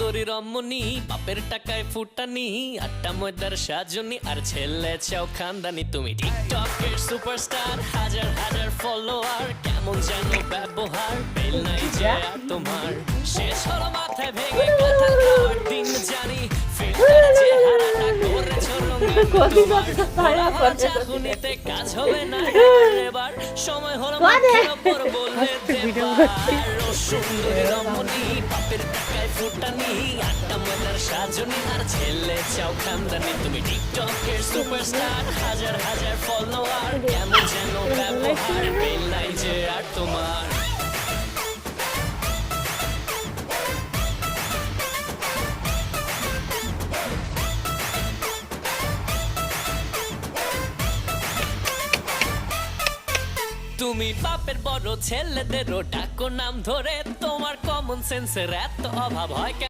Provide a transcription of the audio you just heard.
সুন্দরী রমণী, বাপের টাকায় ফুটানি, আটটা ময়দার সাজনি, আর ছেলে চাও খানদানি। তুমি টিকটকের সুপারস্টার, হাজার হাজার ফলোয়ার, কেমন যেন ব্যবহার, বেল নাই যে আর তোমার। শেষ হলো মাথায় ভেঙে কাঁঠাল খাওয়ার দিন জানি, ফিল্টার চেহারাটা করেছো রঙিন তোমার। চাকুনিতে কাজ হবে না এবার, সময় হলো মুখের ওপর বললে দেবার। ও সুন্দরী রমণী, বাপের টাকায় ফুটানি, আটটা ময়দার সাজনি, আর ছেলে চাও খানদানি। তুমি টিকটকের সুপারস্টার, হাজার হাজার ফলোয়ার, কেমন যেন ব্যবহার, বেল নাই যে আর তোমার। তুমি বাপের বড় ছেলেদেরও ডাকো নাম ধরে, তোমার কমন সেন্সের এত অভাব হয় কেন?